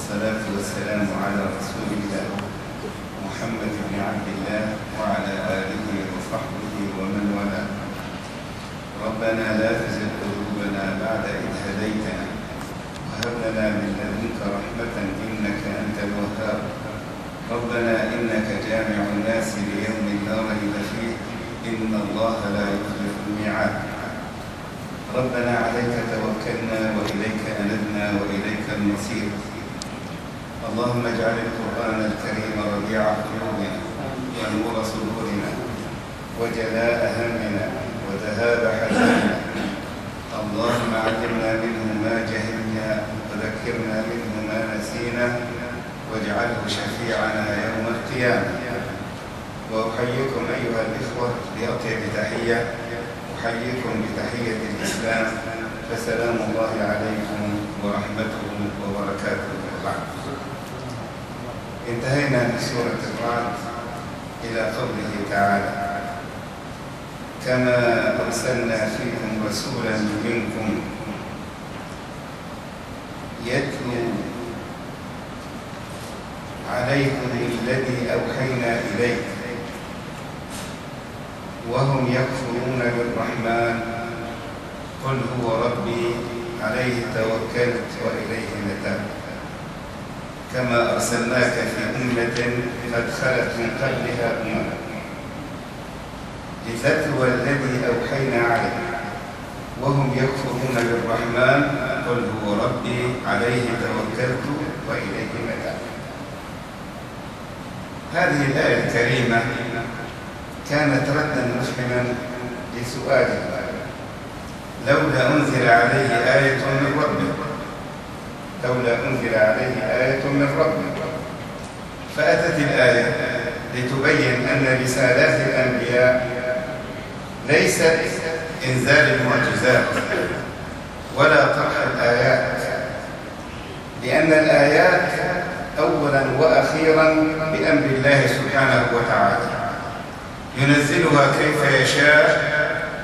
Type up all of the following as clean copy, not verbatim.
والصلاة والسلام على رسول الله محمد بن عبد الله وعلى آله وصحبه ومن والاه. ربنا لا تزغ قلوبنا بعد إذ هديتنا وهب لنا من لدنك رحمة إنك أنت الوهاب. ربنا إنك جامع الناس ليوم لا ريب فيه إن الله لا يخلف الميعاد. ربنا عليك توكلنا وإليك أنبنا وإليك المصير. اللهم اجعل القرآن الكريم ربيع قلوبنا ونور صدورنا وجلاء همنا وذهاب حزننا. اللهم علمنا منه ما جهلنا وذكرنا منه ما نسينا واجعله شفيعنا يوم القيامة. وأحييكم أيها الإخوة بأطيب تحية، أحييكم بتحية الإسلام، فسلام الله عليكم ورحمته وبركاته. وبعد انتهينا من سورة الرعد إلى قوله تعالى: كما أرسلنا فيكم رسولا منكم يتلو عليكم الذي أوحينا إليك وهم يكفرون بالرحمن قل هو ربي عليه توكلت وإليه متاب. كما أرسلناك في أمة قد خلت من قبلها أمم لتتلو الذي أوحينا عليك وهم يكفرون بالرحمن قل هو ربي عليه توكلت وإليه متاب. هذه الآية الكريمة كانت ردا مفهما لسؤاله: لولا أنزل عليه آية من ربه، لولا أنزل عليه آية من ربه. فأتت الآية لتبين أن رسالات الأنبياء ليست إنزال المعجزات ولا طرح الآيات، لأن الآيات أولا وأخيرا بأمر الله سبحانه وتعالى ينزلها كيف يشاء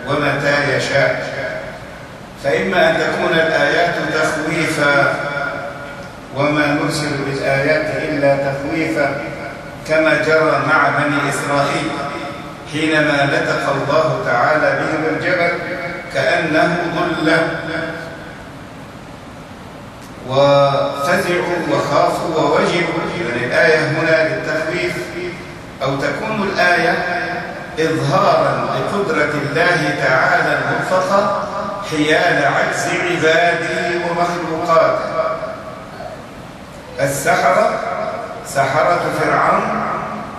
ومتى يشاء. فإما أن تكون الآيات تخويفا، وما نرسل بالآيات إلا تخويفا، كما جرى مع بني إسرائيل حينما نطق الله تعالى بهم الجبل كأنه ظلة وفزعوا وخافوا ووجلوا. يعني الآية هنا للتخويف، أو تكون الآية إظهارا لقدرة الله تعالى المطلقة حيال عجز عباده ومخلوقاته. سحرة فرعون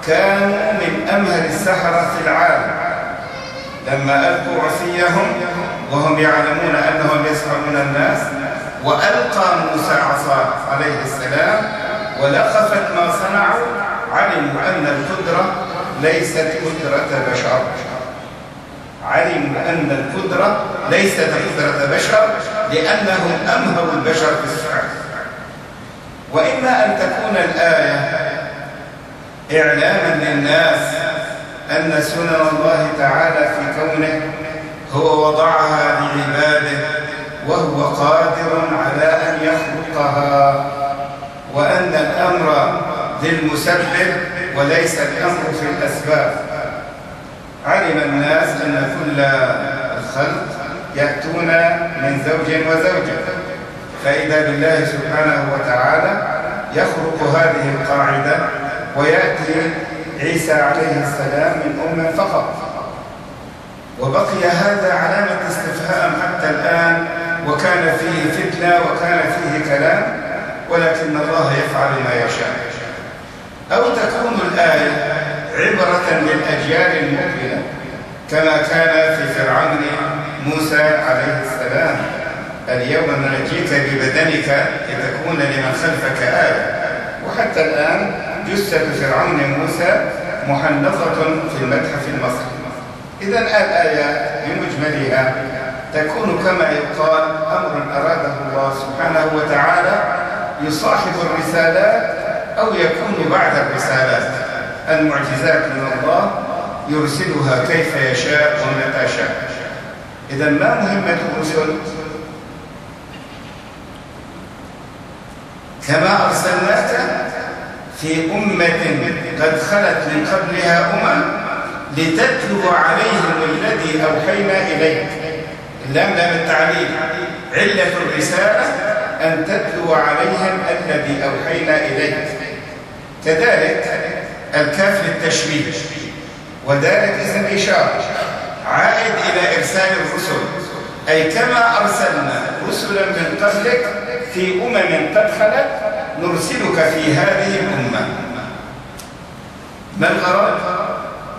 كانوا من أمهر السحرة في العالم، لما ألقوا عصيهم وهم يعلمون أنهم يسحرون الناس، وألقى موسى عصاه عليه السلام ولقفت ما صنعوا، علموا أن القدرة ليست قدرة بشر، علموا أن القدرة ليست قدرة بشر لأنهم أمهروا البشر في السحر. وإما أن تكون الآية إعلاما للناس أن سنن الله تعالى في كونه هو وضعها لعباده وهو قادر على أن يخلقها، وأن الأمر للمسبب وليس الأمر في الأسباب. علم الناس أن كل الخلق يأتون من زوج وزوجة، فإذا بالله سبحانه وتعالى يخلق هذه القاعدة ويأتي عيسى عليه السلام من فقط. وبقي هذا علامة استفهام حتى الآن، وكان فيه فتنة وكان فيه كلام، ولكن الله يفعل ما يشاء. أو تكون الآية عبرة للأجيال المقبلة، كما كان في فرعون موسى عليه السلام: اليوم ننجيك ببدنك لتكون لمن خلفك آية. وحتى الآن جثة فرعون موسى محنطة في المتحف المصري. إذن الآيات بمجملها تكون كما يقال أمر أراده الله سبحانه وتعالى يصاحب الرسالات أو يكون بعد الرسالات. المعجزات من الله يرسلها كيف يشاء ومتى شاء. إذن ما مهمة الرسل؟ كما أرسلناك في أمة قد خلت من قبلها لتتلو عليهم الذي أوحينا إليك. اللام لام التعليل، علة الرسالة أن تتلو عليهم الذي أوحينا إليك. كذلك الكاف للتشبيه، وذلك اسم إشارة عائد إلى إرسال الرسل، أي كما أرسلنا رسلا من قبلك في قد خلت نرسلك في هذه الأمة. ما الغرض؟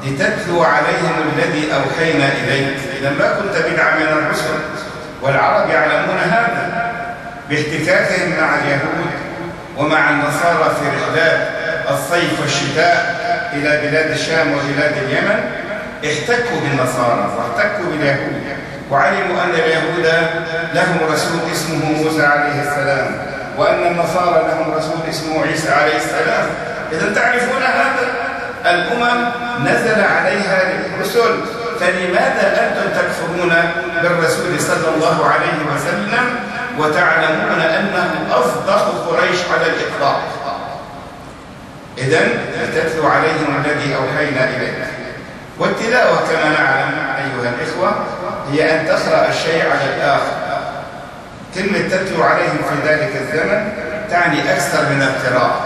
لتتلو عليهم الذي أوحينا إليك. إذا ما كنت بدعا من الرسل، والعرب يعلمون هذا باحتكاكهم مع اليهود ومع النصارى في رحلات الصيف والشتاء إلى بلاد الشام وبلاد اليمن. احتكوا بالنصارى واحتكوا باليهود، وعلموا أن اليهود لهم رسول اسمه موسى عليه السلام، وأن النصارى لهم رسول اسمه عيسى عليه السلام. إذا تعرفون هذا، الأمم نزل عليها الرسل، فلماذا أنتم تكفرون بالرسول صلى الله عليه وسلم وتعلمون أنه أصدق قريش على الإطلاق؟ إذن تتلو عليهم الذي أوحينا إليك. والتلاوة كما نعلم أيها الإخوة هي أن تقرأ الشيء على الآخر. كلمة تتلو عليهم في ذلك الزمن تعني أكثر من القراءة،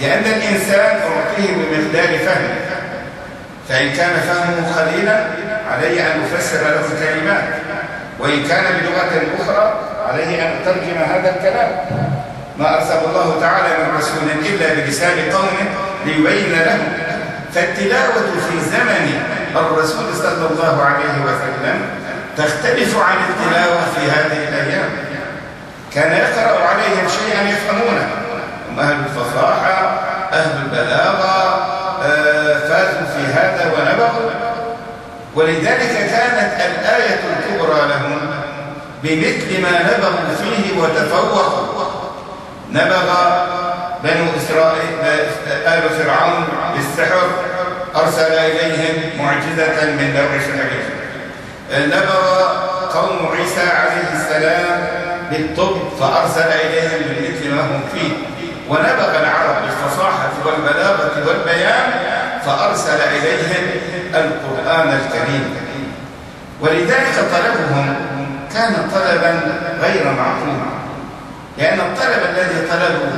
لأن الإنسان أعطيه بمقدار فهمه، فإن كان فهمه قليلا عليه أن يفسر له الكلمات، وإن كان بلغة أخرى عليه أن يترجم هذا الكلام. ما أرسل الله تعالى من رسول إلا بلسان قومه ليبين لهم. فالتلاوة في زمن الرسول صلى الله عليه وسلم تختلف عن التلاوة في هذه الأيام. كان يقرأ عليهم شيئا يفهمونه، هم أهل الفصاحة أهل البلاغة، فازوا في هذا ونبغوا، ولذلك كانت الآية الكبرى لهم بمثل ما نبغوا فيه وتفوقوا. نبغ بنو إسرائيل آل فرعون بالسحر، أرسل إليهم معجزة من نوع شمعهم. نبغ قوم عيسى عليه السلام بالطب، فأرسل إليهم بمثل ما هم فيه. ونبغ العرب بالفصاحة والبلاغة والبيان، فأرسل إليهم القرآن الكريم. ولذلك طلبهم كان طلبا غير معقول، لأن الطلب الذي طلبوا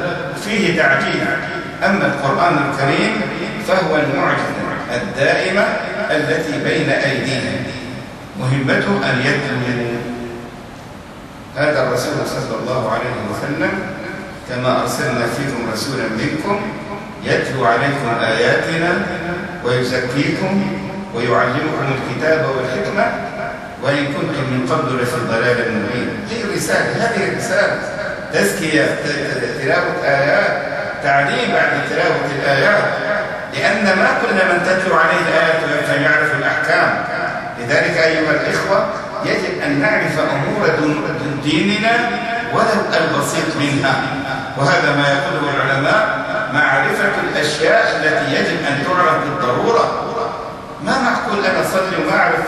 فيه تعجيل. أما القرآن الكريم فهو المعجزة الدائمة التي بين أيديهم، مهمته أن يتلو. هذا الرسول صلى الله عليه وسلم كما أرسلنا فيكم رسولا منكم يتلو عليكم آياتنا ويزكيكم ويعلمكم الكتاب والحكمة وإن كنتم من قبل لفي ضلال مبين. هذه الرسالة تزكية، تلاوة آيات، تعليم بعد تلاوة الآيات، لأن ما كل من تتلو عليه الآيات فيعرف الأحكام. لذلك أيها الإخوة يجب أن نعرف أمور ديننا ولو البسيط منها، وهذا ما يقوله العلماء معرفة الأشياء التي يجب أن تعرف بالضرورة. ما معقول أن أصلي وما أعرف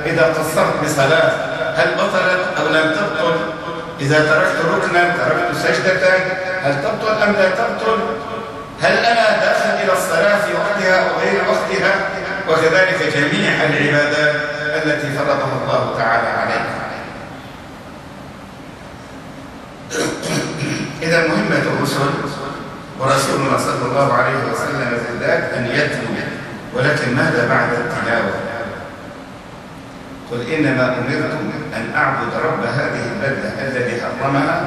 إذا قصرت بصلاة هل بطلت أو لم تبطل، إذا تركت ركنا تركت سجدة هل تبطل أم لا تبطل، هل أنا داخل إلى الصلاة في وقتها أو غير وقتها، وكذلك جميع العبادات التي فرضها الله تعالى علينا. إذا مهمة الرسل ورسولنا صلى الله عليه وسلم بالذات أن يتلو، ولكن ماذا بعد التلاوة؟ قل إنما أمرت أن أعبد رب هذه البلدة الذي حرمها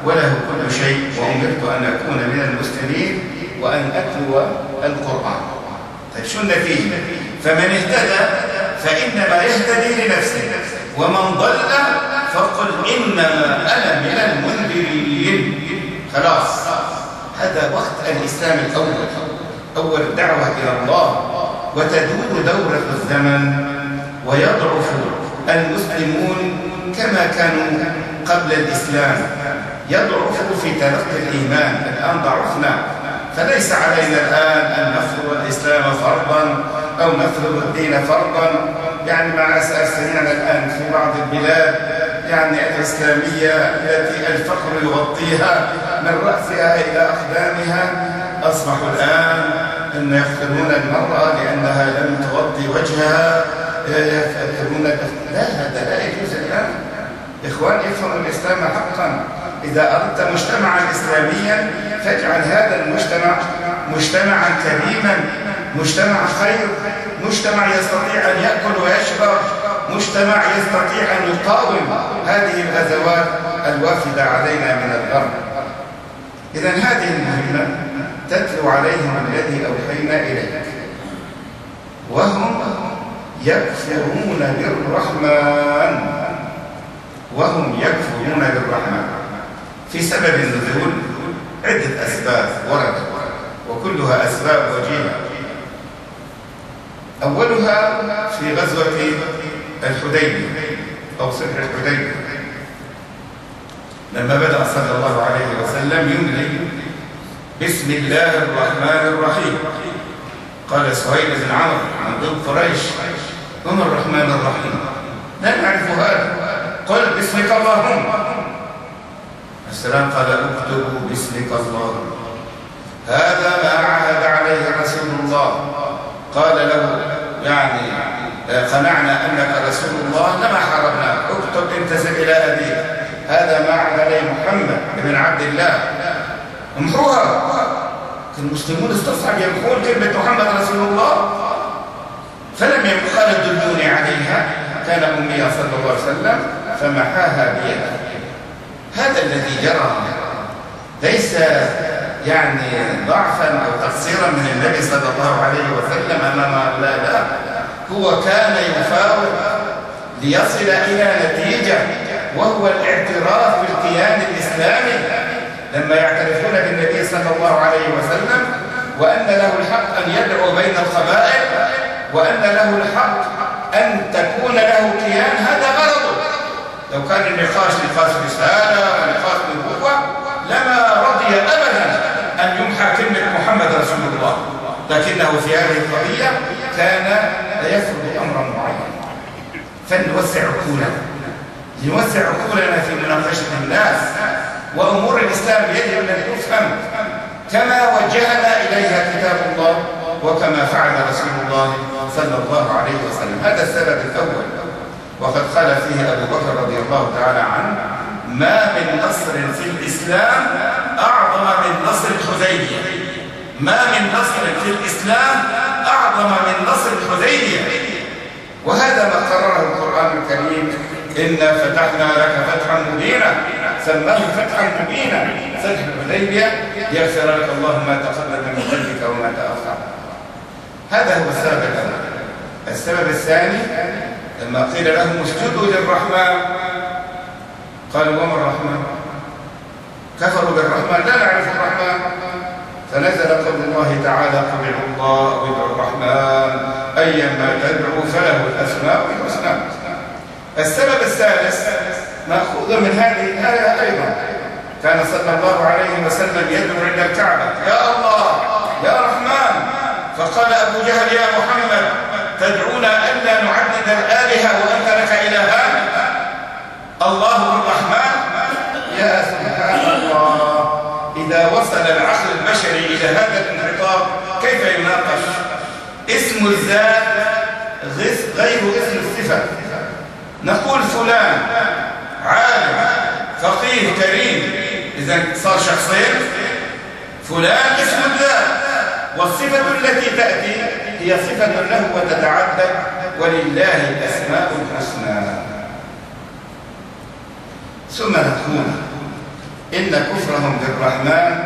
وله كل شيء، وأمرت أن أكون من المسلمين وأن أتلو القرآن. طيب شو النتيجة؟ فمن اهتدى فإنما يهتدي لنفسه، ومن ضل فقل إنما أنا من المنذرين. خلاص، هذا وقت الإسلام الأول، أول دعوة إلى الله، وتدور دورة الزمن ويضعف المسلمون كما كانوا قبل الإسلام، يضعفوا في تلقي الإيمان. الآن ضعفنا، فليس علينا الآن أن نفرض الإسلام فرضا أو نفرض الدين فرضا. يعني مع أسف سمعنا الآن في بعض البلاد يعني الإسلامية التي الفقر يغطيها من رأسها إلى أقدامها أصبحوا الآن أن يقتلون المرأة لأنها لم تغطي وجهها، يقتلون لا، هذا لا يجوز الآن. إخوان، افهموا الإسلام حقا. إذا أردت مجتمعا إسلاميا فاجعل هذا المجتمع مجتمعا كريما، مجتمع خير، مجتمع يستطيع أن يأكل ويشرب، مجتمع يستطيع أن يقاوم هذه الغزوات الوافدة علينا من الغرب. إذن هذه المهمة تتلو عليهم الذي أوحينا إليك وهم يكفرون بالرحمن، وهم يكفرون بالرحمن. في سبب النزول عدة أسباب وردت وكلها أسباب وجيهة. أولها في غزوة الحديبية أو صلح الحديبية، لما بدأ صلى الله عليه وسلم يملي بسم الله الرحمن الرحيم، قال سهيل بن عمرو من ضمن قريش: وما الرحمن الرحيم؟ لا نعرف هذا، قل باسمك اللهم. السلام قال: اكتبوا باسمك اللهم، هذا ما عهد عليه رسول الله. قال له: يعني قنعنا أنك رسول الله لما حاربناك، اكتب انتسب إلى أبيك، هذا ما عهد عليه محمد بن عبد الله، امحوها. المسلمون استصعب يمحون كلمة محمد رسول الله، فلم يمح. قال: دلوني عليها، كان أمي صلى الله عليه وسلم فمحاها بيده. هذا الذي جرى ليس يعني ضعفا أو تقصيرا من النبي صلى الله عليه وسلم أمام هؤلاء، لا، هو كان يفاوض ليصل إلى نتيجة، وهو الاعتراف بالكيان الإسلامي. لما يعترفون بالنبي صلى الله عليه وسلم وأن له الحق أن يدعو بين القبائل، وأن له الحق أن تكون له كيان، هذا غرضه. لو كان النقاش نقاش رسالة ونقاش نبوة لما رضي أبدا أن يمحى كلمة محمد رسول الله، لكنه في هذه القضية كان يفرض أمرا معينا. فنوسع عقولنا، لنوسع عقولنا في مناقشة الناس، وأمور الإسلام يجب أن تفهم كما وجهنا إليها كتاب الله وكما فعل رسول الله صلى الله عليه وسلم. هذا السبب الأول، وقد قال فيه أبو بكر رضي الله تعالى عنه: ما من نصر في الإسلام أعظم من نصر الحديبية، ما من نصر في الإسلام أعظم من نصر الحديبية. وهذا ما قرره القرآن الكريم: إنا فتحنا لك فتحا مبينا، سماه فتحا مبينا، فتح الحديبية ليغفر لك الله ما تقدم من ذنبك وما تأخر. هذا هو السبب الأول. السبب الثاني: لما قيل لهم اسجدوا للرحمن قالوا: وما الرحمن؟ كفروا بالرحمن، لا نعرف الرحمن. فنزل قول الله تعالى: قل ادعوا الله او ادعوا الرحمن ايما تدعوا فله الاسماء الحسنى. السبب الثالث ماخوذ من هذه الايه ايضا، كان صلى الله عليه وسلم يدعو عند الكعبه: يا الله يا رحمن، فقال ابو جهل: يا محمد تدعونا الا نعدد الالهه وانت لك الهان، الله الرحمن. يا سبحان الله، إذا وصل العقل البشري إلى هذا الانحطاط كيف يناقش؟ اسم الذات غير اسم الصفة. نقول فلان عالم فقيه كريم، إذا صار شخصين. فلان اسم الذات، والصفة التي تأتي هي صفة له وتتعدد، ولله الأسماء الحسنى. ثم نقول إن كفرهم بالرحمن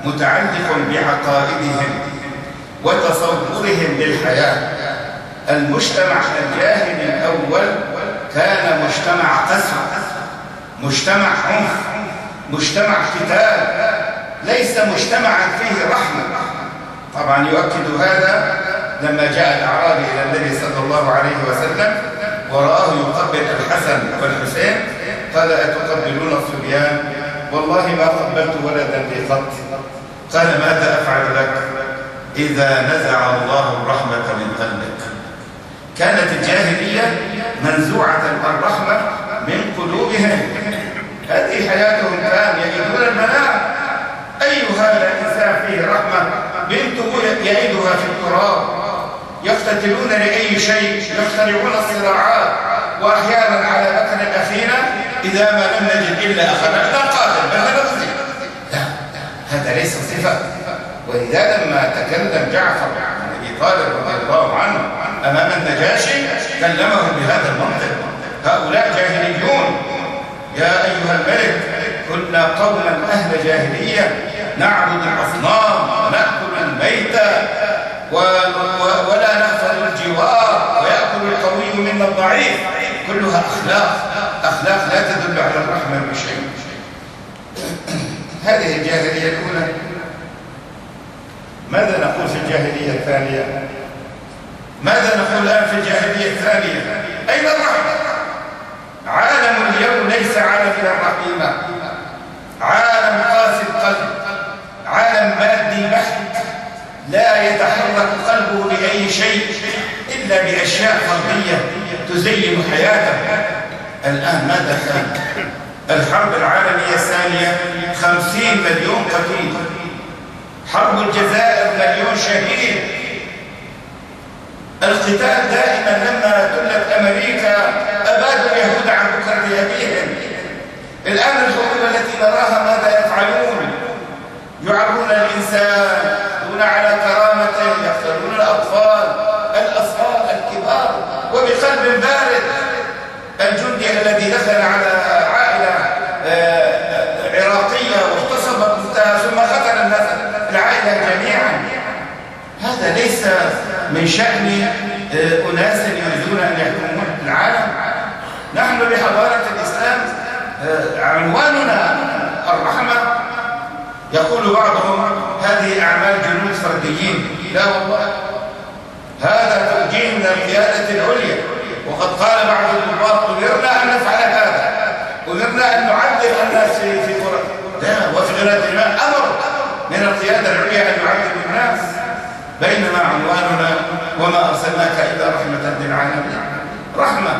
متعلق بعقائدهم وتصورهم للحياة. المجتمع الجاهلي الأول كان مجتمع قسوة، مجتمع عنف، مجتمع قتال، ليس مجتمعا فيه رحمة. طبعا يؤكد هذا لما جاء الأعرابي إلى النبي صلى الله عليه وسلم ورآه يقبل الحسن والحسين، قال: أتقبلون الصبيان؟ والله ما قبلت ولدا لي قط. قال: ماذا أفعل لك إذا نزع الله الرحمة من قلبك؟ كانت الجاهلية منزوعة الرحمة من قلوبهم، هذه حياتهم، كان يجدون المناعة أي هذا الإنسان فيه رحمة؟ بنته يعيدها في التراب، يقتتلون لأي شيء، يخترعون الصراعات، وأحيانا على مكان أخينا إذا ما لم نجد إلا أخذنا قاتل بل نغزي. لا، هذا ليس صفة. ولذا لما تكلم جعفر بن أبي طالب رضي الله عنه أمام النجاشي كلمه بهذا المنطق: هؤلاء جاهليون، يا أيها الملك كنا قوما أهل جاهلية نعبد الأصنام ونأكل الميتة ولا نحفظ الجوار ويأكل القوي منا الضعيف. كلها أخلاق لا تدل على الرحمة بشيء. هذه الجاهلية الأولى. ماذا نقول في الجاهلية الثانية؟ ماذا نقول الآن في الجاهلية الثانية؟ أين الرحمة؟ عالم اليوم ليس عالم الرحيمة، عالم قاسي القلب، عالم مادي بحت، لا يتحرك قلبه لأي شيء إلا بأشياء فردية تزين حياته. الآن ماذا كان؟ الحرب العالمية الثانية 50 مليون قتيل، حرب الجزائر مليون شهيد. القتال دائما لما تلت أمريكا أبادوا اليهود عن بكرة أبيهم. الآن الحروب التي نراها ماذا يفعلون؟ يعرون الإنسان دون على كرامته، يقتلون الأطفال الكبار وبقلب بارد. الجندي الذي دخل على عائلة عراقية واغتصب بنتها ثم قتل العائلة جميعا، هذا ليس من شأن أناس يريدون أن يحكموا العالم. نحن بحضارة الإسلام عنواننا الرحمة. يقول بعضهم هذه أعمال جنود فرديين. لا والله، هذا توجيه من القيادة العليا. وقد قال بعض الضباط: أمرنا أن نفعل هذا، أمرنا أن نعذب الناس في قرى. لا، وفي غيرة الماء أمر من القيادة العليا أن يعذب الناس، بينما عنواننا وما أرسلناك إلا رحمة للعالمين. رحمة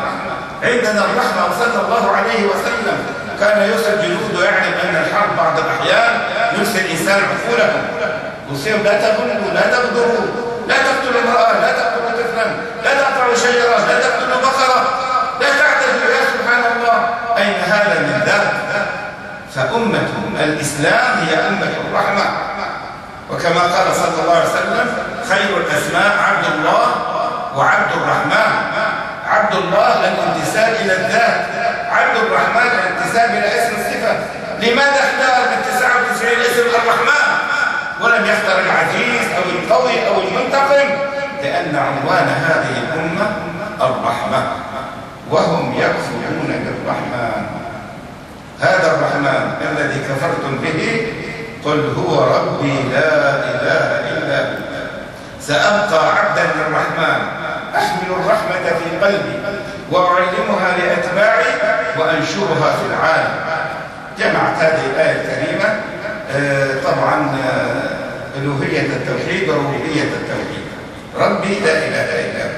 عندنا الرحمة. وصلى الله عليه وسلم كان يرسل جنوده يعلم أن الحرب بعض الأحيان يرسل إنسان عقولهم، يصير: لا تغلوا، لا تغدروا، لا تقتلوا امرأة، لا تقتلوا طفلا، لا تقطعوا شجرة، لا تقتلوا بقرة، لا تعتدوا. يا سبحان الله، أين هذا من ذلك؟ فأمة الإسلام هي أمة الرحمة. وكما قال صلى الله عليه وسلم: خير الأسماء عبد الله وعبد الرحمن. عبد الله للانتساب إلى الذات، عبد الرحمن للانتساب إلى اسم الصفة. لماذا اختار من 99 اسم الرحمن ولم يختار العزيز أو القوي أو المنتقم؟ لأن عنوان هذه الأمة الرحمة، وهم يكفرون بالرحمن. هذا الرحمن الذي كفرتم به قل هو ربي لا إله إلا هو سأبقى عبدا للرحمن أحمل الرحمة في قلبي وأعلمها لأتباعي وأنشرها في العالم. جمعت هذه الآية الكريمة طبعا ألوهية التوحيد وربوبية التوحيد. ربي لا إله إلا هو،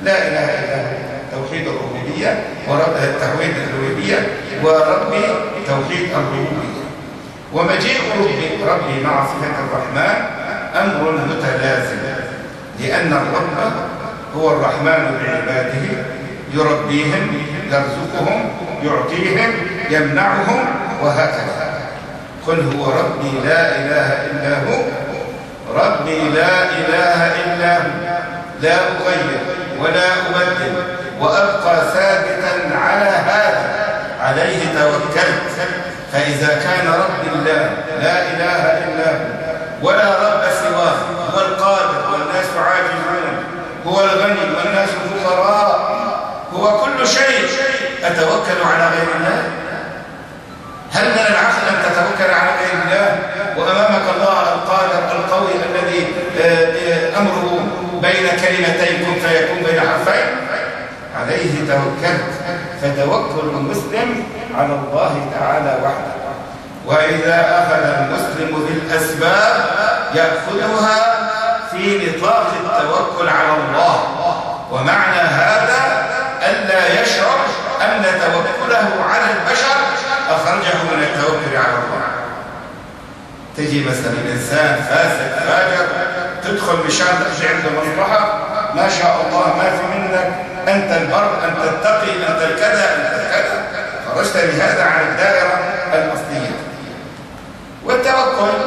لا إله إلا هو توحيد الربوبية توحيد الألوهية، وربي توحيد الربوبية. ومجيء ربي مع صفة الرحمن أمر متلازم، لأن الرب هو الرحمن بعباده، يربيهم، يرزقهم، يعطيهم، يمنعهم، وهكذا. قل هو ربي لا إله إلا هو، ربي لا إله إلا هو، لا أغير ولا أبدل وأبقى ثابتا على هذا، عليه توكلت. فإذا كان رب الله لا إله إلا هو ولا رب سواه، هو القادر والناس عاجزون، هو الغني والناس فقراء، هو كل شيء، أتوكل على غير الله؟ هل من العقل أن تتوكل على غير الله وأمامك الله القادر القوي الذي أمره بين كلمتين كن فيكون بين حرفين؟ عليه توكلت. فتوكل المسلم على الله تعالى وحده. وإذا أخذ المسلم بالأسباب يأخذها في نطاق التوكل على الله. ومعنى هذا ألا يشعر أن توكله على البشر أخرجه من التوكل على الله. تجي مثلا إنسان فاسد فاجر تدخل مشان ترجع عنده مصلحة، ما شاء الله ما في منك، أنت البر، أنت التقي، أنت الكذا، أنت الكذا، خرجت بهذا عن الدائرة الأصلية. والتوكل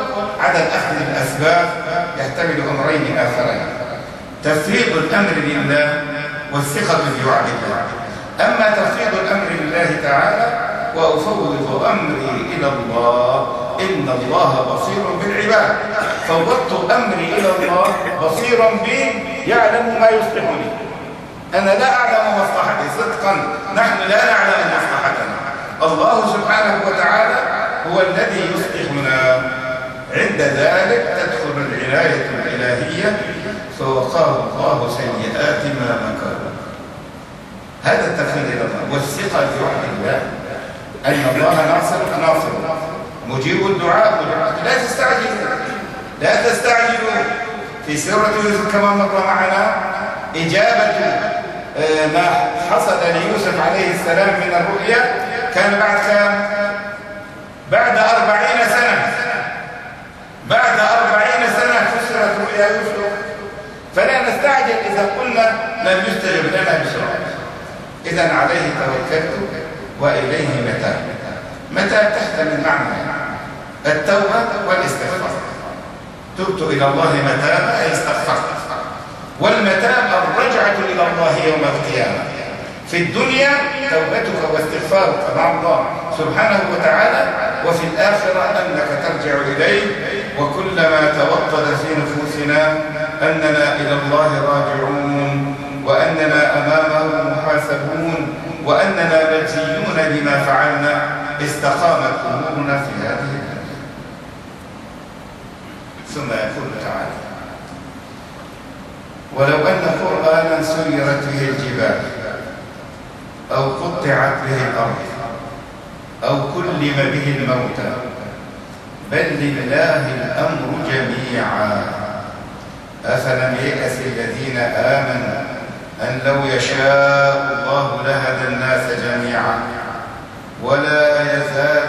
على الأخذ بالأسباب يحتمل أمرين آخرين: تفويض الأمر لله والثقة بوعد الله. أما تفويض الأمر لله تعالى: وأفوض أمري إلى الله إن الله بصير بالعباد. فوضت أمري إلى الله، بصير بي، يعلم ما يصلحني. أنا لا أعلم مصلحتي صدقا، نحن لا نعلم مصلحتنا، الله سبحانه وتعالى هو الذي يصلحنا. عند ذلك تدخل العناية الإلهية: فوقاه الله سيئات ما مكروا. هذا التفويض إلى الله والثقة بوعد الله أن الله ناصر مجيب الدعاء. لا تستعجلوا، لا تستعجلوا. في سورة يوسف كما مر معنا إجابة ما حصل ليوسف عليه السلام من الرؤيا كان بعد كم؟ بعد 40 سنة. بعد 40 سنة فسرت رؤيا يوسف. فلا نستعجل إذا قلنا لم يستجب لنا بسرعة. إذن عليه توكلت وإليه متاب. متاب تحتمل معنى التوبة والاستغفار. تبت إلى الله متابا أي استغفرت. والمتاب الرجعة إلى الله يوم القيامة. في الدنيا توبتك واستغفارك مع الله سبحانه وتعالى، وفي الآخرة أنك ترجع إليه. وكلما توطد في نفوسنا أننا إلى الله راجعون، وأننا أمامه محاسبون، وأننا مجزيون بما فعلنا، استقامت أمورنا في هذه الحياة. ثم يقول تعالى: ولو أن قرآنا سيرت به الجبال أو قطعت به الأرض أو كلم به الموتى بل لله الأمر جميعا أفلم ييأس الذين آمنوا أن لو يشاء الله لهدى الناس جميعا ولا يزال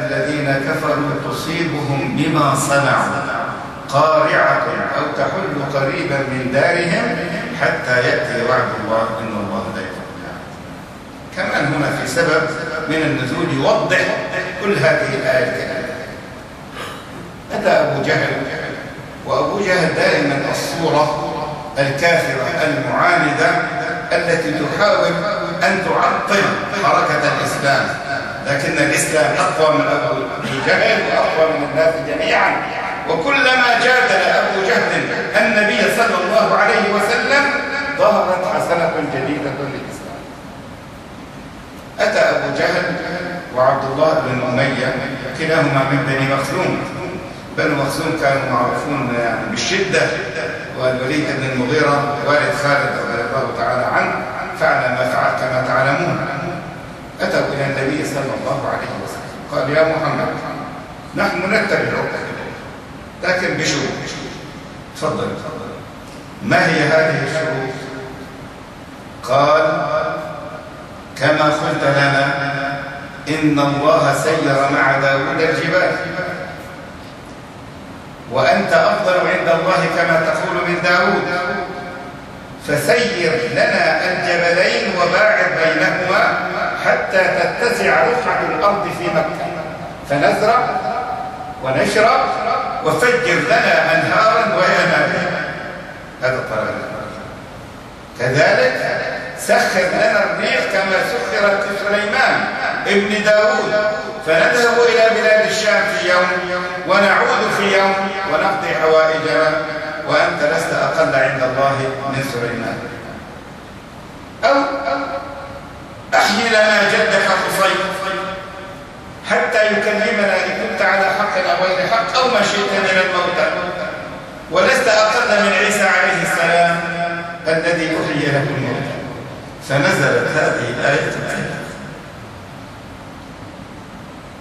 الذين كفروا تصيبهم بما صنعوا قارعة أو تحل قريبا من دارهم حتى يأتي وعد الله إن الله لا يخلف. كمان هنا في سبب من النزول يوضح كل هذه الآيات. أتى أبو جهل، وأبو جهل دائما الصورة الكافرة المعاندة التي تحاول أن تعطل حركة الإسلام، لكن الإسلام أقوى من أبو جهل وأقوى من الناس جميعا. وكلما جادل أبو جهل النبي صلى الله عليه وسلم ظهرت حسنة جديدة للإسلام. أتى أبو جهل وعبد الله بن أمية كلاهما من بني مخزوم. بنو مخزوم كانوا معروفون يعني بالشدة، والوليد بن المغيرة والد خالد رضي الله تعالى عنه فعل ما فعل كما تعلمون. أتوا إلى النبي صلى الله عليه وسلم قال: يا محمد نحن نتبعك لكن بشروط. تفضل. ما هي هذه الشروط؟ قال: كما قلت لنا إن الله سير مع داود الجبال، وأنت أفضل عند الله كما تقول من داود، فسير لنا الجبلين وباعد بينهما حتى تتسع رفعة الأرض في مكة، فنزرع ونشرب وفجر لنا أنهارا وينابيع. هذا الطلب. كذلك سخر لنا الريح كما سخرت لسليمان ابن داود، فنذهب إلى بلاد الشام في يوم ونعود في يوم ونقضي حوائجنا، وأنت لست أقل عند الله من سليمان. أو أحيي لنا جدك قصي حتى يكلمنا إن كنت على حق أو غير حق أو ما شئت من الموتى، ولست أقل من عيسى عليه السلام الذي أحيي له الموتى. فنزلت هذه الآية الكريمة: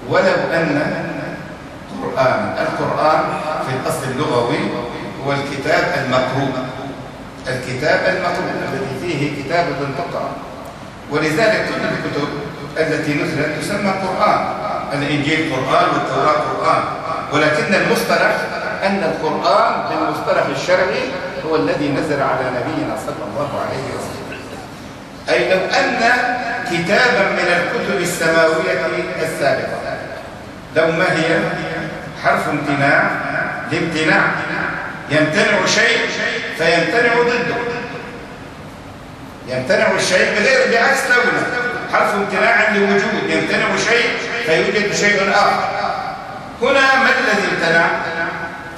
ولو أن القرآن في الأصل اللغوي هو الكتاب المقروء، الكتاب المقروء الذي فيه كتابة تقرأ، ولذلك كل الكتب التي نزلت تسمى قرآن، الإنجيل قرآن والتوراة قرآن، ولكن المصطلح أن القرآن بالمصطلح الشرعي هو الذي نزل على نبينا صلى الله عليه وسلم. أي لو أن كتابا من الكتب السماوية السابقة، لو ما هي حرف امتناع لامتناع، يمتنع شيء فيمتنع ضده، يمتنع الشيء بغير بعكس لونه، حرف امتناع لوجود، يمتنع شيء فيوجد شيء آخر. هنا ما الذي امتنع؟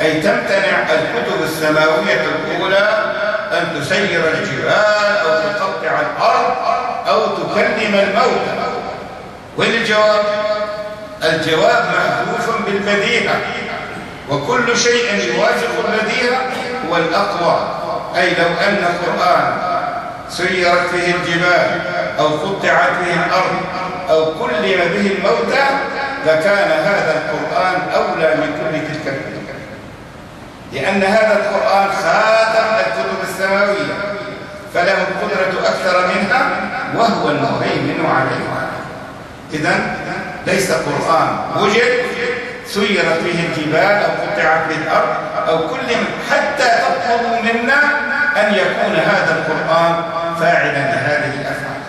أي تمتنع الكتب السماوية الأولى أن تسير الجبال أو تقطع الأرض أو تكلم الموتى. وين الجواب؟ الجواب محذوف بالبديهة، وكل شيء يوافق البديهة هو الأقوى. أي لو أن القرآن سيرت فيه الجبال أو قطعت فيه الأرض أو كلم به الموتى لكان هذا القرآن أولى من كل تلك الكتب، لأن هذا القرآن خاتم الكتب السماوية فله القدرة أكثر منها وهو المهيمن عليها. إذن ليس قرآن وجد سيرت فيه الجبال أو قطعت به الأرض أو كلم حتى تطلبوا منا أن يكون هذا القرآن فاعلا لهذه الأفعال.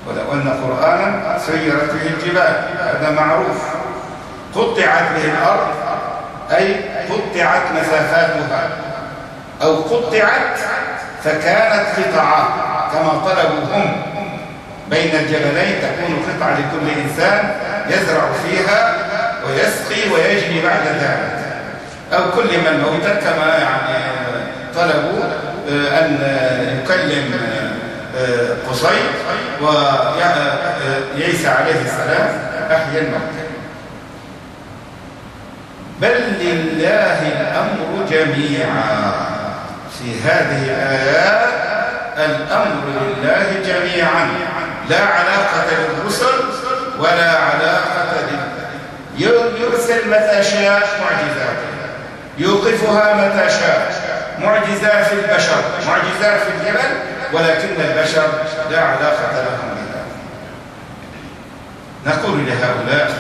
ولو أن قرآنا سيرت به الجبال هذا معروف، قطعت به الأرض أي قطعت مسافاتها أو قطعت فكانت قطعة كما طلبوا هم، بين الجبلين تكون قطعة لكل إنسان يزرع فيها ويسقي ويجني بعد ذلك، أو كل من موتا كما يعني طلبوا أن يكلم قصي وعيسى عليه السلام أحيا الموتى. بل لله الأمر جميعا. في هذه الآيات الأمر لله جميعا، لا علاقة للرسل ولا علاقة يرسل متى شاء معجزاته، يوقفها متى شاء، معجزات في البشر معجزات في الجبل، ولكن البشر لا علاقة لهم بها. نقول لهؤلاء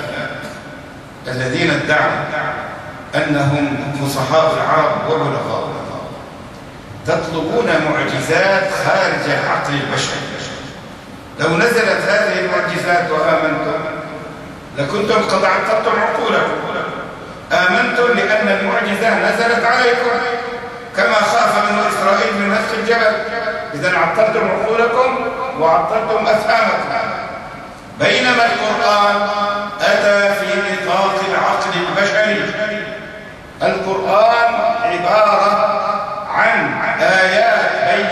الذين ادعوا أنهم فصحاء العرب وبلغاء تطلبون معجزات خارج العقل البشري. لو نزلت هذه المعجزات وآمنتم لكنتم قد عطلتم عقولكم. آمنتم لأن المعجزة نزلت عليكم كما خاف بنو إسرائيل من نفس الجبل، إذن عطلتم عقولكم وعطلتم أفهامكم. بينما القرآن أتى في نطاق العقل البشري. القرآن عبارة عن آيات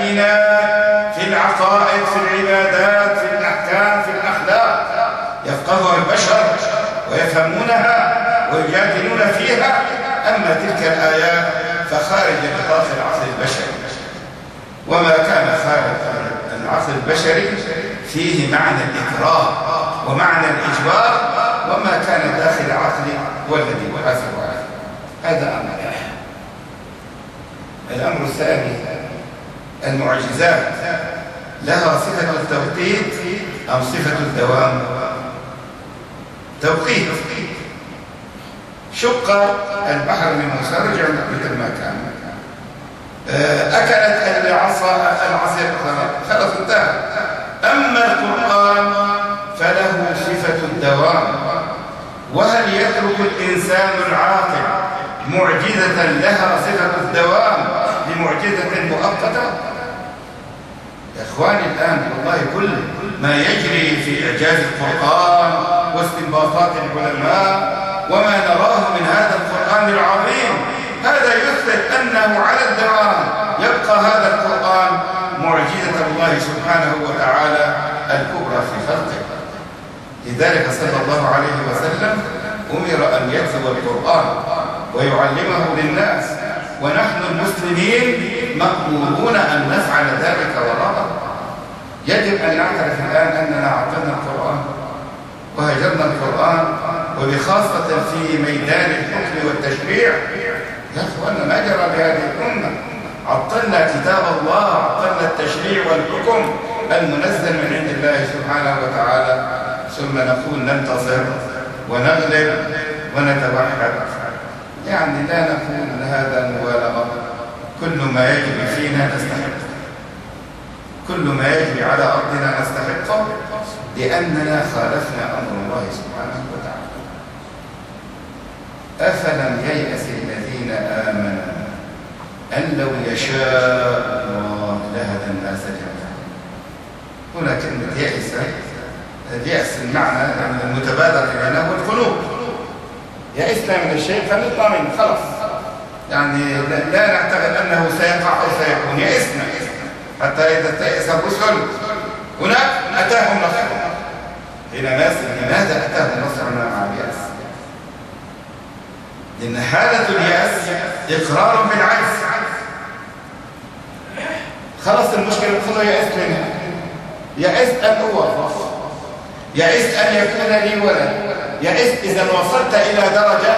بينات في العقائد، في العبادات، في الأحكام، في الأخلاق، يفقهها البشر ويفهمونها ويجادلون فيها. أما تلك الآيات فخارج نطاق العقل البشري، وما كان خارج العقل البشري فيه معنى الإكراه ومعنى الإجبار، وما كان داخل العقل هو الذي يؤثر عليه. هذا أمر. الأمر الثاني، المعجزات لها صفة التوقيت أم صفة الدوام؟ توقيت. شق البحر من موسى رجع مثل ما كان، أكلت العصير خلاص انتهى. أما القرآن فله صفة الدوام. وهل يترك الإنسان العاقل معجزة لها صفة الدوام لمعجزة مؤقتة؟ يا إخواني الآن والله كل ما يجري في إعجاز القرآن واستنباطات العلماء وما نراه من هذا القرآن العظيم، هذا يثبت أنه على الدوام يبقى هذا القرآن معجزة الله سبحانه وتعالى الكبرى في خلقه. لذلك صلى الله عليه وسلم أمر أن يتلو القرآن ويعلمه للناس، ونحن المسلمين مأمورون أن نفعل ذلك وراءه. يجب أن نعترف الآن أننا عطلنا القرآن وهجرنا القرآن، وبخاصة في ميدان الحكم والتشريع. يا أخوانا ما جرى بهذه الأمة؟ عطلنا كتاب الله، عطلنا التشريع والحكم المنزل من عند الله سبحانه وتعالى، ثم نقول ننتصر ونغلب ونتوحد. يعني لا نقول هذا مبالغة، كل ما يجري فينا نستحق، كل ما يجري على أرضنا نستحقه، لأننا خالفنا أمر الله سبحانه وتعالى. أفلم ييأس الذين آمنوا أن لو يشاء الله لهدى الناس جميعا. هنا كلمة يأس، اليأس المعنى المتبادر إلينا هو القنوط. يأسنا من الشيء فنطلع منه خلاص، يعني لا نعتقد أنه سيقع أو سيكون. يأسنا حتى إذا استيأس الرسل هناك أتاهم نصرنا. لماذا أتاهم نصرنا مع اليأس؟ لأن حالة اليأس إقرار بالعجز. خلص المشكلة كله يأس منها، يأس أن أوظف، يأس أن يكون لي ولد، يأس إذا وصلت إلى درجة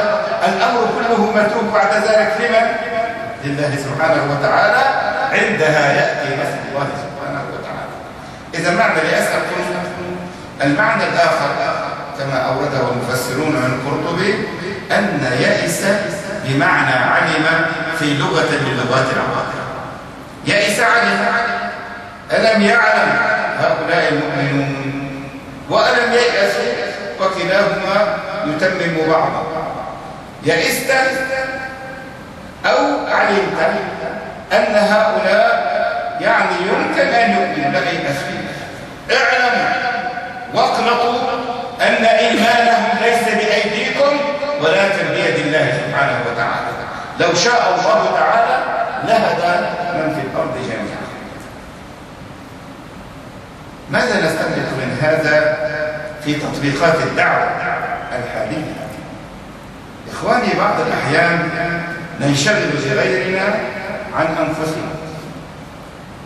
الأمر كله متروك بعد ذلك لمن؟ لله سبحانه وتعالى. عندها يأتي نصر الله سبحانه وتعالى. إذا معنى اليأس القنوط. المعنى الآخر كما أورده المفسرون من القرطبي أن يئس بمعنى علم في لغة من لغات العرب. يئس علم، ألم يعلم هؤلاء المؤمنون وألم ييأسوا، وكلاهما يتمم بعضا. يئست أو علمت أن هؤلاء يعني يمكن أن يؤمنوا، لا ييأس فيه. اعلموا واقنطوا أن إيمانهم ليس بأيديكم ولكن بيد الله سبحانه وتعالى. لو شاء الله تعالى لهدى من في الأرض جميعا. ماذا نستنبط من هذا في تطبيقات الدعوة الحالية؟ إخواني، بعض الأحيان ننشغل بغيرنا عن أنفسنا،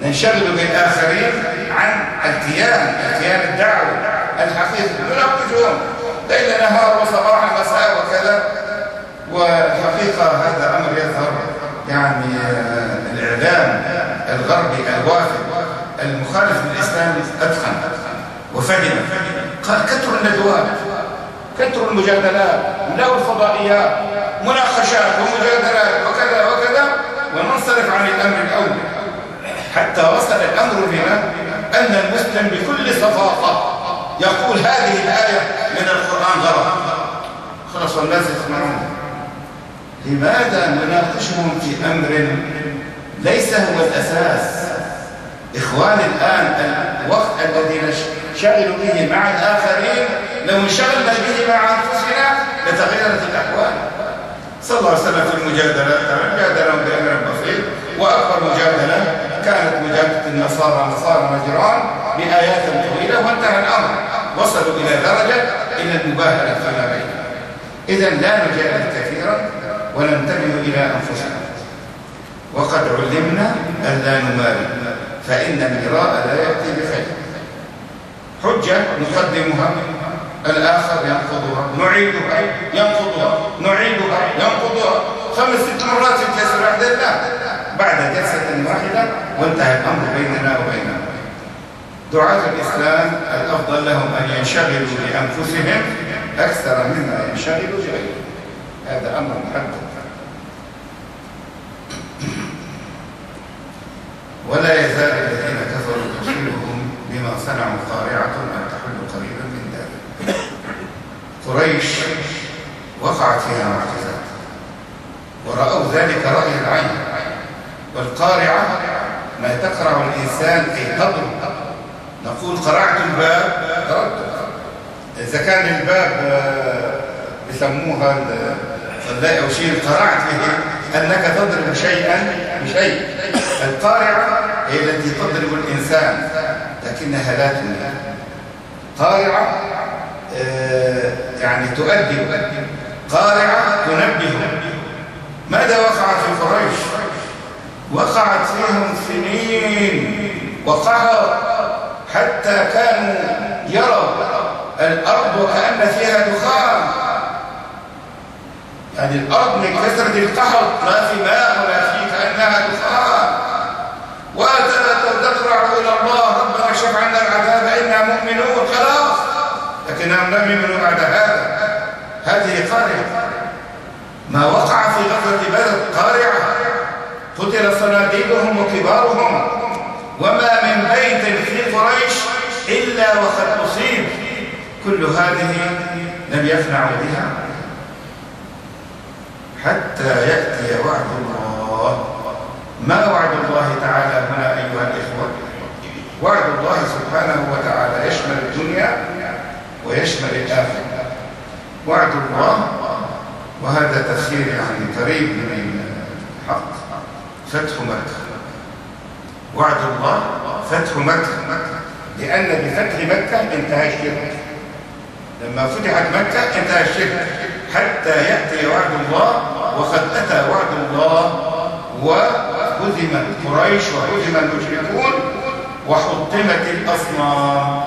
ننشغل بالآخرين عن الكيان الدعوة الحقيقي. نناقشهم ليل نهار وصباحا مساء وكذا، والحقيقة هذا أمر يظهر يعني الإعلام الغربي الوافد المخالف للإسلام أدخن وفهم. كثر الندوات، كثر المجادلات، ملاو الفضائيات، مناقشات ومجادلات وكذا وكذا، وننصرف عن الأمر الأول، حتى وصل الأمر بنا أن المسلم بكل صفاقة يقول هذه الآية من القرآن غلط، خلاص والناس يسمعون. لماذا نناقشهم في أمر ليس هو الأساس؟ إخواني، الآن الوقت الذي نشغل به مع الآخرين لو انشغلنا به مع أنفسنا لتغيرت الأحوال. صلى الله عليه وسلم في المجادلة جادلهم بأمر بسيط، وأكبر مجادلة كانت مجادلة النصارى نجران بآيات طويلة، وانتهى الأمر، وصلوا إلى درجة إلى المباهلة فيما بينهم. إذن لا نجادل كثيرا وننتبه إلى أنفسنا، وقد علمنا أن لا نماري، فإن المراء لا يأتي بخير. حجة نقدمها، الآخر ينقضها، نعيدها ينقضها، نعيدها ينقضها 5-6 مرات في الجلسة الواحدة، لا، بعد جلسة واحدة وانتهى الأمر بيننا وبينهم. دعاة الإسلام الأفضل لهم أن ينشغلوا بأنفسهم أكثر مما ينشغلوا بغيرهم، هذا أمر محدد. ولا يزال الذين كفروا تصيبهم بما صنعوا قارعة أن تحل قريبا من ذلك. قريش وقعت فيها معجزات ورأوا ذلك رأي العين. والقارعة ما تقرع الإنسان كي تضرب. نقول قرعت الباب ضربته. إذا كان الباب يسموها الصلاء أو شيء، قرعت به أنك تضرب شيئا بشيء. القارعة هي التي تضرب الإنسان لكنها لا تنهي. قارعة يعني تؤدب، قارعة تنبه. ماذا وقع في قريش؟ وقعت فيهم سنين وقهر، حتى كانوا يروا الأرض وكأن فيها دخان، يعني الأرض من كثرة القحط لا في ماء ولا في، كأنها دخان. وتضرعوا إلى الله ربنا اكشف عنا سننام لم يؤمنوا بعد هذا. هذه قارعة. ما وقع في غزوة بدر قارعة، قتل صناديدهم وكبارهم، وما من بيت في قريش إلا وقد أصيب. كل هذه لم يفنعوا بها حتى يأتي وعد الله. ما وعد الله تعالى هنا أيها الإخوة؟ وعد الله سبحانه وتعالى يشمل الدنيا ويشمل الآخرة. وعد الله، وهذا تفسير يعني قريب من الحق، فتح مكة. وعد الله فتح مكة، لأن بفتح مكة انتهى الشرك. لما فتحت مكة انتهى الشرك حتى يأتي وعد الله، وقد أتى وعد الله وهزمت قريش وهزم المشركون وحطمت الأصنام،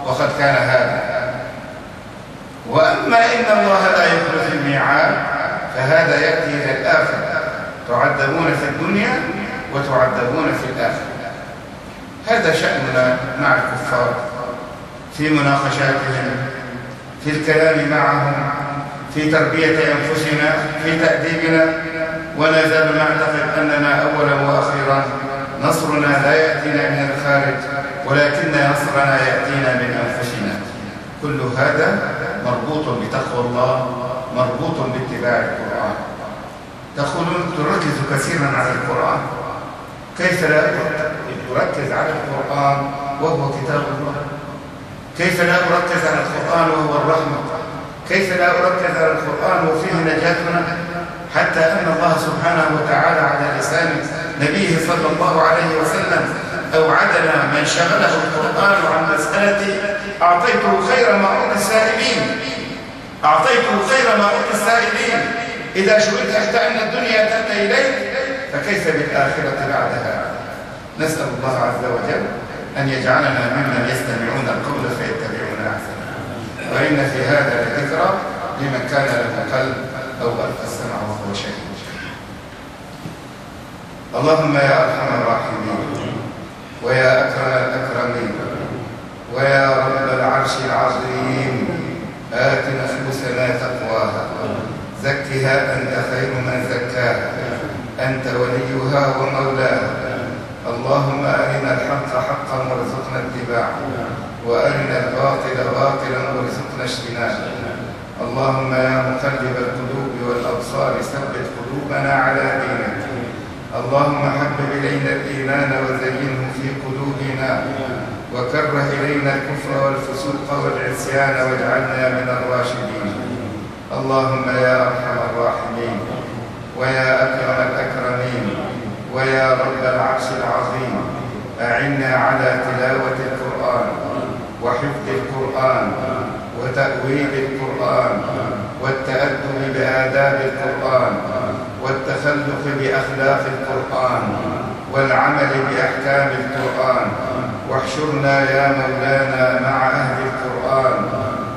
وقد كان هذا. وأما إن الله لا يخلف الميعاد فهذا يأتي إلى الآخرة، تعذبون في الدنيا وتعذبون في الآخرة. هذا شأننا مع الكفار في مناقشاتهم، في الكلام معهم، في تربية أنفسنا، في تأديبنا. ولا زال نعتقد أننا أولا وأخيرا نصرنا لا يأتينا من الخارج، ولكن نصرنا يأتينا من أنفسنا. كل هذا مربوط بتقوى الله، مربوط باتباع القرآن. تقولون تركز كثيرا على القرآن، كيف لا أركز على القرآن وهو كتاب الله؟ كيف لا أركز على القرآن وهو الرحمة؟ كيف لا أركز على القرآن وفيه نجاتنا؟ حتى أن الله سبحانه وتعالى على لسان نبيه صلى الله عليه وسلم أوعدنا من شغله القرآن عن مسألتي أعطيته خير ما أعطي السائلين. أعطيته خير ما أعطي السائلين. إذا شئت أن الدنيا تأتي إليك فكيف بالآخرة بعدها؟ نسأل الله عز وجل أن يجعلنا ممن يستمعون القول فيتبعون أحسنه. وإن في هذا لذكرى لمن كان له قلب أو ألقى السمع وهو شهيد. اللهم يا أرحم الراحمين ويا أكرم الأكرمين ويا رب العرش العظيم، آت نفوسنا تقواها، زكها أنت خير من زكاها، أنت وليها ومولاها. اللهم أرنا الحق حقا وارزقنا اتباعه، وأرنا الباطل باطلا وارزقنا اجتنابه. اللهم يا مقلب القلوب والأبصار ثبت قلوبنا على دينك. اللهم حبب إلينا الإيمان وزينه في قلوبنا، وكره إلينا الكفر والفسوق والعصيان واجعلنا من الراشدين. اللهم يا أرحم الراحمين ويا أكرم الأكرمين ويا رب العرش العظيم، أعنا على تلاوة القرآن وحفظ القرآن وتأويل القرآن والتأدب بآداب القرآن والتخلق بأخلاق القرآن والعمل بأحكام القرآن. واحشرنا يا مولانا مع أهل القرآن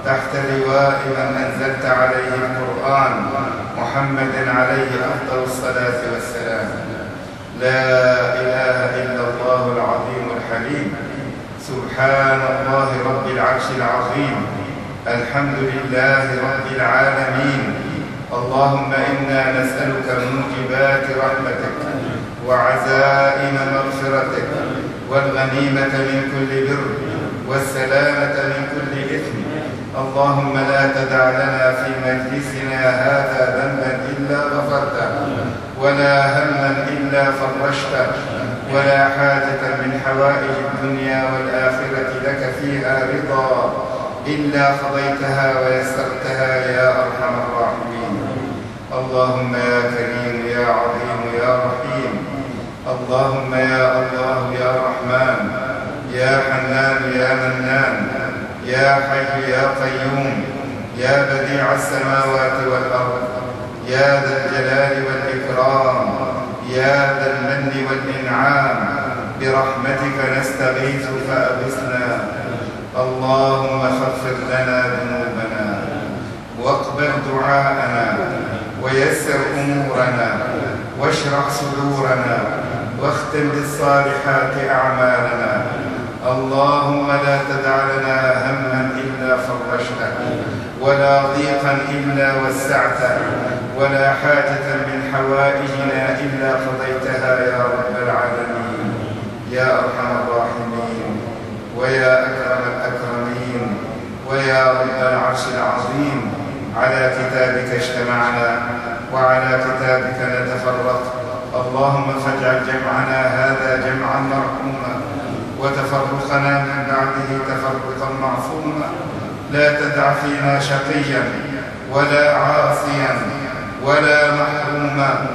تحت لواء من أنزلت عليه القرآن، محمد عليه أفضل الصلاة والسلام. لا إله إلا الله العظيم الحليم، سبحان الله رب العرش العظيم، الحمد لله رب العالمين. اللهم إنا نسألك موجبات رحمتك وعزائم مغفرتك والغنيمة من كل بر والسلامة من كل إثم. اللهم لا تدع لنا في مجلسنا هذا ذنبا إلا غفرته، ولا هما إلا فرجته، ولا حاجة من حوائج الدنيا والآخرة لك فيها رضا إلا قضيتها ويسرتها يا أرحم الراحمين. اللهم يا كريم يا عظيم يا رحيم، اللهم يا الله يا رحمن يا حنان يا منان يا حي يا قيوم يا بديع السماوات والأرض يا ذا الجلال والإكرام يا ذا المن والإنعام، برحمتك نستغيث فأغثنا. اللهم فاغفر لنا ذنوبنا واقبل دعاءنا ويسر أمورنا واشرح صدورنا واختم بالصالحات أعمالنا. اللهم لا تدع لنا هما إلا فرجته، ولا ضيقا إلا وسعته، ولا حاجة من حوائجنا إلا قضيتها يا رب العالمين يا أرحم الراحمين ويا أكرم الأكرمين ويا رب العرش العظيم. على كتابك اجتمعنا وعلى كتابك نتفرق، اللهم فاجعل جمعنا هذا جمعا مرحوما وتفرقنا من بعده تفرقا معصوما. لا تدع فينا شقيا ولا عاصيا ولا محروما،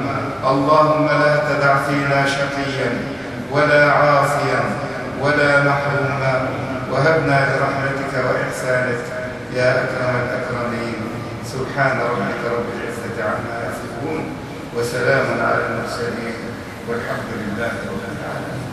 اللهم لا تدع فينا شقيا ولا عاصيا ولا محروما، وهبنا برحمتك وإحسانك يا أكرم الأكرمين. سبحان ربك رب العزة عما يصفون وسلام على المرسلين والحمد لله رب العالمين.